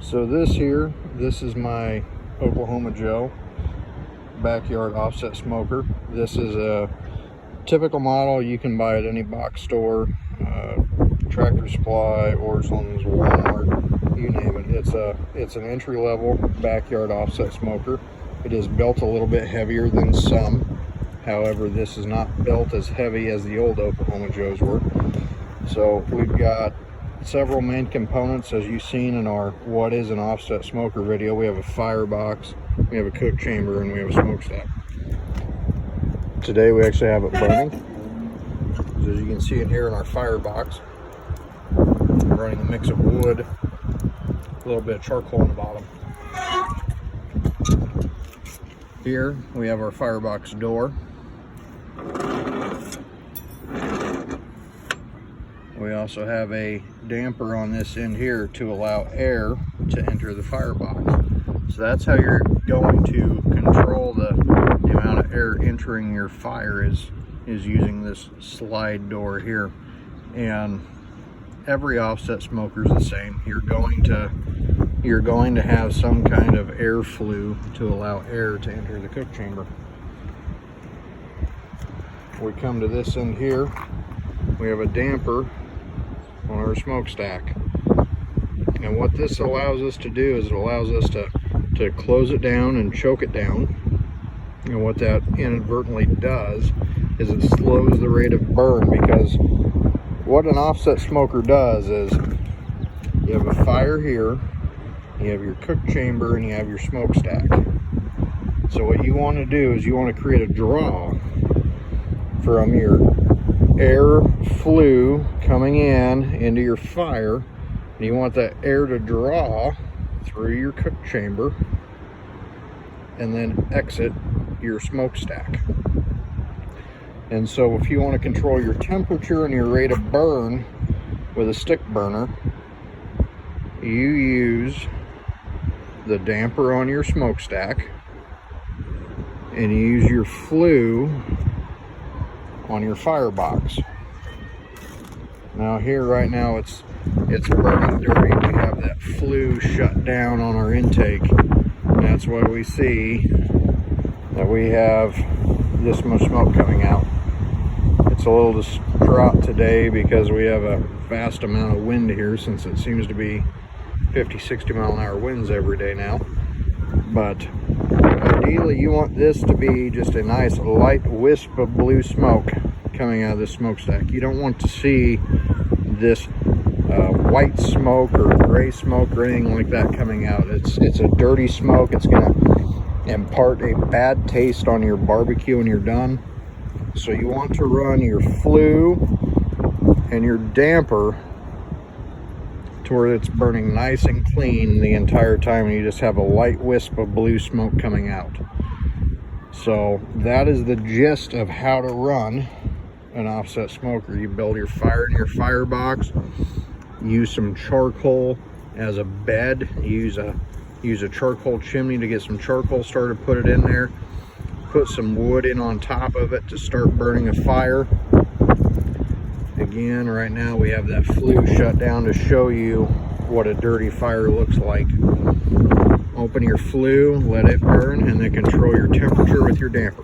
So this is my Oklahoma Joe backyard offset smoker. This is a typical model you can buy at any box store, Tractor Supply, Orscheln's, Walmart, you name it. It's an entry-level backyard offset smoker. It is built a little bit heavier than some. However, this is not built as heavy as the old Oklahoma Joes were. So we've got several main components, as you've seen in our what is an offset smoker video. We have a firebox, we have a cook chamber, and we have a smokestack. Today we actually have it burning. So as you can see in here in our firebox, I'm running a mix of wood, a little bit of charcoal on the bottom. Here we have our firebox door. We also have a damper on this end here to allow air to enter the firebox. So that's how you're going to control the amount of air entering your fire is using this slide door here. And every offset smoker is the same. You're going to have some kind of air flue to allow air to enter the cook chamber. We come to this end here. We have a damper on our smokestack, and what this allows us to do is it allows us to close it down and choke it down. And what that inadvertently does is it slows the rate of burn, because what an offset smoker does is you have a fire here, you have your cook chamber, and you have your smokestack. So what you want to do is you want to create a draw from your air flue coming into your fire, and you want that air to draw through your cook chamber and then exit your smokestack. And so if you want to control your temperature and your rate of burn with a stick burner, you use the damper on your smokestack and you use your flue on your firebox. Now here right now it's burning dirty. We have that flue shut down on our intake. And that's why we see that we have this much smoke coming out. It's a little distraught today because we have a vast amount of wind here, since it seems to be 50-60 mile an hour winds every day now. But ideally you want this to be just a nice light wisp of blue smoke coming out of the smokestack. You don't want to see this white smoke or gray smoke or anything like that coming out. It's a dirty smoke. It's going to impart a bad taste on your barbecue when you're done. So you want to run your flue and your damper to where it's burning nice and clean the entire time, and you just have a light wisp of blue smoke coming out. So that is the gist of how to run an offset smoker. You build your fire in your firebox, use some charcoal as a bed, use a charcoal chimney to get some charcoal started, put it in there, put some wood in on top of it to start burning a fire. Again, right now we have that flue shut down to show you what a dirty fire looks like. Open your flue, let it burn, and then control your temperature with your damper.